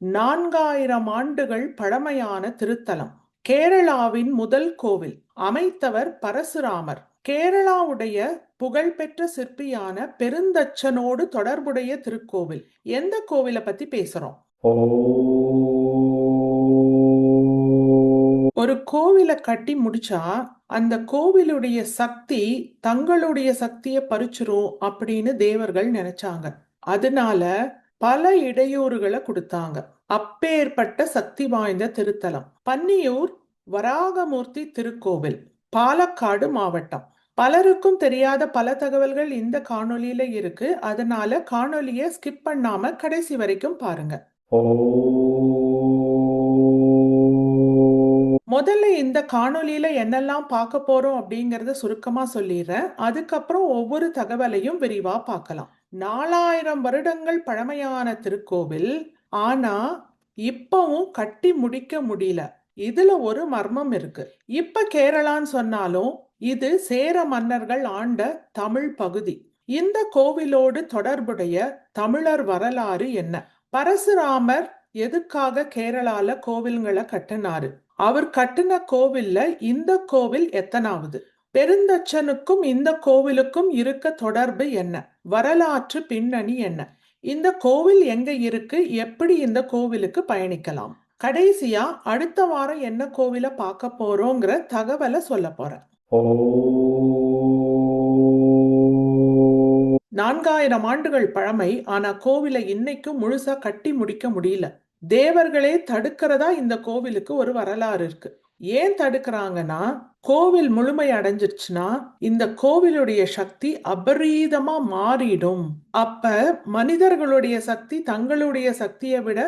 4000 ஆண்டுகள் பழமையான திருத்தலம். கேரளாவின் முதல் கோவில். அமைத்தவர் பரசுராமர். கேரளாவுடைய புகழ்பெற்ற சிற்பியான பெருந்தச்சனோடு தொடர்புடைய திருக்கோவில். எந்த கோவிலை பத்தி பேசுறோம்? ஒரு கோவிலை கட்டி முடிச்சா அந்த கோவிலுடைய சக்தி தங்களுடைய சக்தியை பறிச்சிரும் அப்படின்னு தேவர்கள் நினைச்சாங்க. அதனால பல இடையூறுகளை கொடுத்தாங்க. அப்பேற்பட்ட சக்தி வாய்ந்த திருத்தலம் பன்னியூர் வராகமூர்த்தி திருக்கோவில், பாலக்காடு மாவட்டம். பலருக்கும் தெரியாத பல தகவல்கள் இந்த காணொளியில இருக்கு. அதனால காணொளியை ஸ்கிப் பண்ணாம கடைசி வரைக்கும் பாருங்க. முதல்ல இந்த காணொளியில என்னெல்லாம் பார்க்க போறோம் அப்படிங்கறத சுருக்கமா சொல்லிடுறேன். அதுக்கப்புறம் ஒவ்வொரு தகவலையும் விரிவா பார்க்கலாம். 4000 வருடங்கள் பழமையான திருக்கோவில். ஆனா இப்பவும் கட்டி முடிக்க முடியல. இதுல ஒரு மர்மம் இருக்கு. இப்ப கேரளான்னு சொன்னாலும் இது சேர மன்னர்கள் ஆண்ட தமிழ் பகுதி. இந்த கோவிலோடு தொடர்புடைய தமிழர் வரலாறு என்ன? பரசுராமர் எதுக்காக கேரளால கோவில்களை கட்டினாரு? அவர் கட்டின கோவில்ல இந்த கோவில் எத்தனாவது? பெருந்தச்சனுக்கும் இந்த கோவிலுக்கும் இருக்க தொடர்பு என்ன? வரலாற்று பின்னணி என்ன? இந்த கோவில் எங்க இருக்கு? எப்படி இந்த கோவிலுக்கு பயணிக்கலாம்? கடைசியா அடுத்த வாரம் என்ன கோவிலை பார்க்க போறோங்கிற தகவலை சொல்ல போறேன். 4000 ஆண்டுகள் பழமை. ஆனா கோவிலை இன்னைக்கும் முழுசா கட்டி முடிக்க முடியல. தேவர்களே தடுக்கிறதா இந்த கோவிலுக்கு ஒரு வரலாறு இருக்கு. ஏன் தடுக்கிறாங்கன்னா, கோவில் முழுமை அடைஞ்சிருச்சுன்னா இந்த கோவிலுடைய சக்தி அபரீதமா மாறிடும். அப்ப மனிதர்களுடைய சக்தி தங்களுடைய சக்தியை விட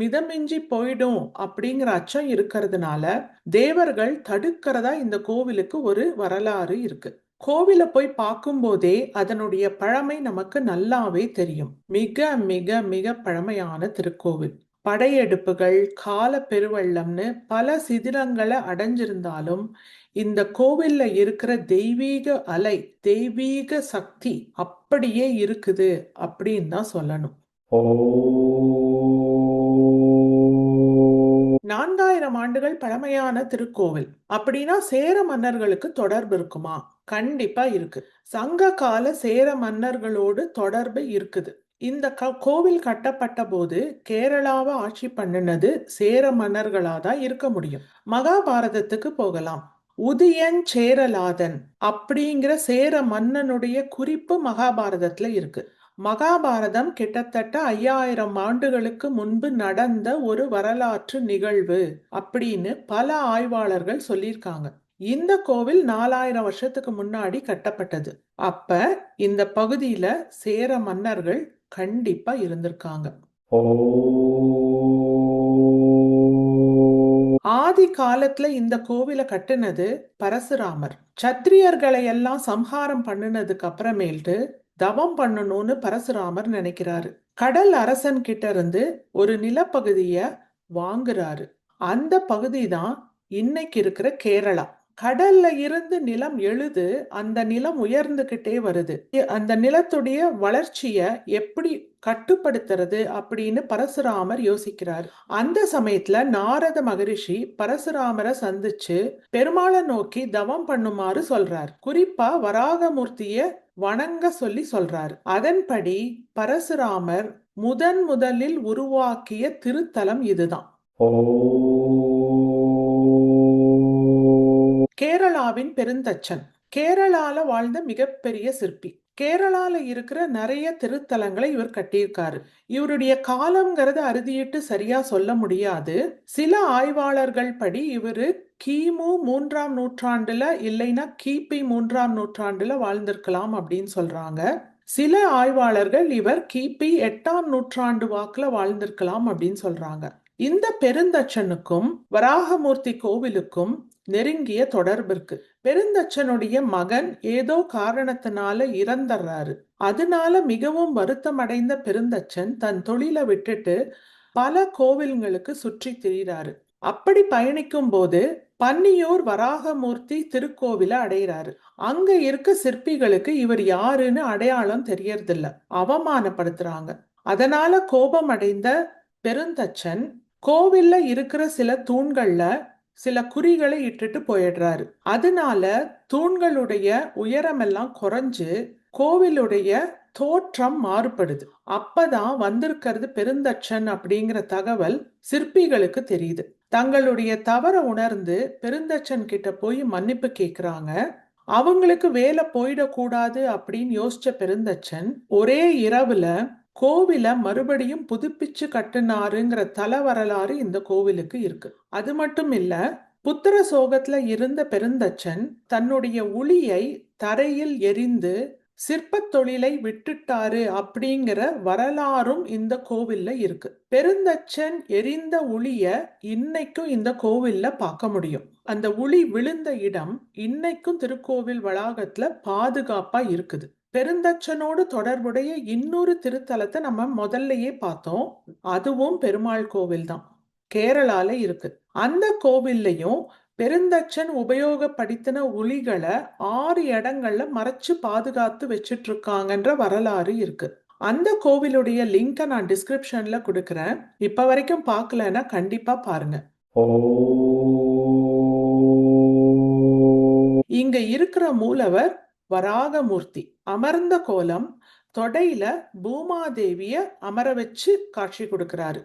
மிதமிஞ்சி போயிடும் அப்படிங்கிற அச்சம் இருக்கிறதுனால தேவர்கள் தடுக்கிறதா இந்த கோவிலுக்கு ஒரு வரலாறு இருக்கு. கோவிலை போய் பார்க்கும்போதே அதனுடைய பழமை நமக்கு நல்லாவே தெரியும். மிக மிக மிக பழமையான திருக்கோவில். படையெடுப்புகள், கால பெருவெள்ளம்னு பல சிதிலங்களை அடைஞ்சிருந்தாலும் இந்த கோவில்ல இருக்கிற தெய்வீக அலை, தெய்வீக சக்தி அப்படியே இருக்குது அப்படின்னு தான் சொல்லணும். 4000 ஆண்டுகள் பழமையான திருக்கோவில் அப்படின்னா சேர மன்னர்களுக்கு தொடர்பு இருக்குமா? கண்டிப்பா இருக்கு. சங்க கால சேர மன்னர்களோடு தொடர்பு இருக்குது. இந்த கோவில் கட்டப்பட்ட போது கேரளாவை ஆட்சி பண்ணினது சேர மன்னர்களா தான் இருக்க முடியும். மகாபாரதத்துக்கு போகலாம். உதியன் சேரலாதன் அப்படிங்கிற சேர மன்னனுடைய குறிப்பு மகாபாரதத்துல இருக்கு. மகாபாரதம் கிட்டத்தட்ட 5000 ஆண்டுகளுக்கு முன்பு நடந்த ஒரு வரலாற்று நிகழ்வு அப்படின்னு பல ஆய்வாளர்கள் சொல்லியிருக்காங்க. இந்த கோவில் 4000 வருஷத்துக்கு முன்னாடி கட்டப்பட்டது. அப்ப இந்த பகுதியில சேர மன்னர்கள் கண்டிப்பா இருந்திருக்காங்க. ஆதி காலத்துல இந்த கோவிலை கட்டுனது பரசுராமர். சத்திரியர்களை எல்லாம் சம்ஹாரம் பண்ணினதுக்கு அப்புறமேல்ட்டு தவம் பண்ணணும்னு பரசுராமர் நினைக்கிறாரு. கடல் அரசன் கிட்ட இருந்து ஒரு நிலப்பகுதிய வாங்குறாரு. அந்த பகுதி தான் இன்னைக்கு இருக்கிற கேரளா. கடல்ல இருந்து நிலம் எழுது, அந்த நிலம் உயர்ந்துகிட்டே வருது. அந்த நிலத்துடைய வளர்ச்சிய எப்படி கட்டுப்படுத்துறது அப்படின்னு பரசுராமர் யோசிக்கிறார். அந்த சமயத்துல நாரத மகரிஷி பரசுராமரை சந்திச்சு பெருமாளை நோக்கி தவம் பண்ணுமாறு சொல்றார். குறிப்பா வராகமூர்த்திய வணங்க சொல்லி சொல்றார். அதன்படி பரசுராமர் முதலில் உருவாக்கிய திருத்தலம் இதுதான். கேரளாவின் பெருந்தச்சன். கேரளால வாழ்ந்த மிகப்பெரிய சிற்பி. கேரளால இருக்கிற நிறைய திருத்தலங்களை இவர் கட்டியிருக்காரு. இவருடைய காலம்ங்கிறத அறுதியிட்டு சரியா சொல்ல முடியாது. சில ஆய்வாளர்கள் படி இவரு கிமு 3ஆம் நூற்றாண்டுல இல்லைன்னா கிபி 3ஆம் நூற்றாண்டுல வாழ்ந்திருக்கலாம் அப்படின்னு சொல்றாங்க. சில ஆய்வாளர்கள் இவர் கிபி 8ஆம் நூற்றாண்டு வாக்குல வாழ்ந்திருக்கலாம் அப்படின்னு சொல்றாங்க. இந்த பெருந்தச்சனுக்கும் வராகமூர்த்தி கோவிலுக்கும் நெருங்கிய தொடர்பு இருக்கு. பெருந்தச்சனுடைய மகன் ஏதோ காரணத்தினால இறந்துறாரு. அதனால மிகவும் வருத்தம் அடைந்த பெருந்தச்சன் தன் தொழிலை விட்டுட்டு பல கோவில்களுக்கு சுற்றி திரிகிறாரு. அப்படி பயணிக்கும் போது பன்னியூர் வராகமூர்த்தி திருக்கோவில அடைகிறாரு. அங்க இருக்க சிற்பிகளுக்கு இவர் யாருன்னு அடையாளம் தெரியறதில்ல. அவமானப்படுத்துறாங்க. அதனால கோபம் அடைந்த பெருந்தச்சன் கோவில்ல இருக்கிற சில தூண்கள்ல சில குறிகளை இட்டுட்டு போயிடுறாரு. அதனால தூண்களுடைய உயரமெல்லாம் குறைஞ்சு கோவிலுடைய தோற்றம் மாறுபடுது. அப்பதான் வந்திருக்கிறது பெருந்தச்சன் அப்படிங்கிற தகவல் சிற்பிகளுக்கு தெரியுது. தங்களுடைய தவற உணர்ந்து பெருந்தச்சன் கிட்ட போய் மன்னிப்பு கேக்குறாங்க. அவங்களுக்கு வேலை போயிடக்கூடாது அப்படின்னு யோசிச்ச பெருந்தச்சன் ஒரே இரவுல கோவில மறுபடியும் புதுப்பிச்சு கட்டுனாருங்கிற தல வரலாறு இந்த கோவிலுக்கு இருக்கு. அது மட்டும் இல்ல, புத்திர சோகத்துல இருந்த பெருந்தச்சன் தன்னுடைய உளியை தரையில் எரிந்து சிற்பத் தொழிலை விட்டுட்டாரு அப்படிங்கிற வரலாறும் இந்த கோவில்ல இருக்கு. பெருந்தச்சன் எரிந்த உளிய இன்னைக்கும் இந்த கோவில்ல பார்க்க முடியும். அந்த உளி விழுந்த இடம் இன்னைக்கும் திருக்கோவில் வளாகத்துல பாதுகாப்பா இருக்குது. பெருந்தச்சனோடு தொடர்புடைய இன்னொரு திருத்தலத்தை நம்ம முதல்லயே பார்த்தோம். அதுவும் பெருமாள் கோவில் தான், கேரளால இருக்கு. அந்த கோவில்லையும் பெருந்தச்சன் உபயோகப்படுத்தின உளிகளை 6 இடங்கள்ல மறைச்சு பாதுகாத்து வச்சிட்டு இருக்காங்கன்ற வரலாறு இருக்கு. அந்த கோவிலுடைய லிங்கை நான் டிஸ்கிரிப்ஷன்ல கொடுக்கறேன். இப்ப வரைக்கும் பார்க்கலன்னா கண்டிப்பா பாருங்க. இங்க இருக்கிற மூலவர் வராகமூர்த்தி. அமர்ந்த கோலம், தொடையில பூமாதேவிய அமர வச்சு காட்சி கொடுக்கிறாரு.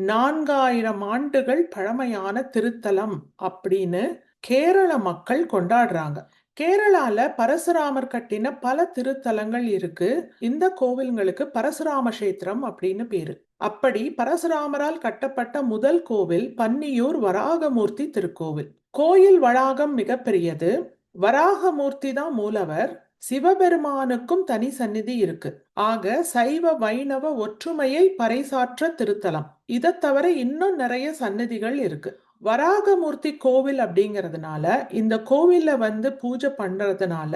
4000 ஆண்டுகள் பழமையான திருத்தலம் அப்படின்னு கேரள மக்கள் கொண்டாடுறாங்க. கேரளால பரசுராமர் கட்டின பல திருத்தலங்கள் இருக்கு. இந்த கோவில்களுக்கு பரசுராம கஷேத்திரம் அப்படின்னு பேரு. அப்படி பரசுராமரால் கட்டப்பட்ட முதல் கோவில் பன்னியூர் வராகமூர்த்தி திருக்கோவில். கோயில் வளாகம் மிகப்பெரியது. வராகமூர்த்தி தான் மூலவர். சிவபெருமானுக்கும் தனி சந்நிதி இருக்கு. ஆக சைவ வைணவ ஒற்றுமையை பறைசாற்ற திருத்தலம். இதை தவிர இன்னும் நிறைய சன்னதிகள் இருக்கு. வராகமூர்த்தி கோவில் அப்படிங்கிறதுனால இந்த கோவில்ல வந்து பூஜை பண்றதுனால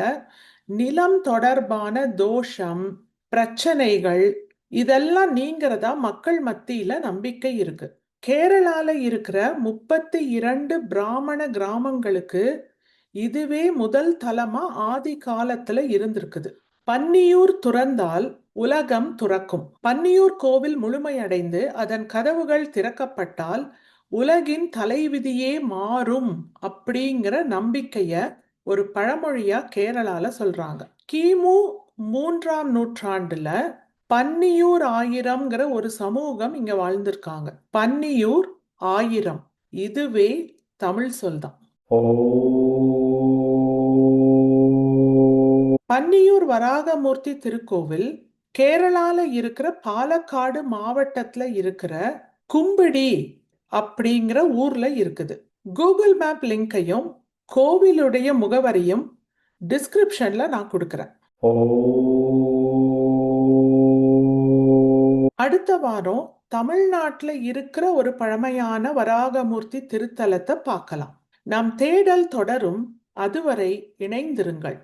நிலம் தொடர்பான தோஷம், பிரச்சனைகள் இதெல்லாம் நீங்கிறதா மக்கள் மத்தியில நம்பிக்கை இருக்கு. கேரளால இருக்கிற 32 பிராமண கிராமங்களுக்கு இதுவே முதல் தலமா ஆதி காலத்துல இருந்திருக்குது. பன்னியூர் துறந்தால் உலகம் துறக்கும். பன்னியூர் கோவில் முழுமையடைந்து அதன் கதவுகள் திறக்கப்பட்டால் உலகின் தலைவிதியே மாறும் அப்படிங்கிற நம்பிக்கைய ஒரு பழமொழியா கேரளால சொல்றாங்க. கிமு 3ஆம் நூற்றாண்டுல பன்னியூர் ஆயிரம்ங்கிற ஒரு சமூகம் இங்க வாழ்ந்திருக்காங்க. பன்னியூர் ஆயிரம், இதுவே தமிழ் சொல்தான். பன்னியூர் வராகமூர்த்தி திருக்கோவில் கேரளால இருக்கிற பாலக்காடு மாவட்டத்துல இருக்கிற கும்பிடி அப்படிங்கிற ஊர்ல இருக்குது. கூகுள் மேப் லிங்கையும் கோவிலுடைய முகவரியும் டிஸ்கிரிப்ஷன்ல நான் கொடுக்கிறேன். அடுத்த வாரம் தமிழ்நாட்டுல இருக்கிற ஒரு பழமையான வராகமூர்த்தி திருத்தலத்தை பார்க்கலாம். நம் தேடல் தொடரும். அதுவரை இணைந்திருங்கள்.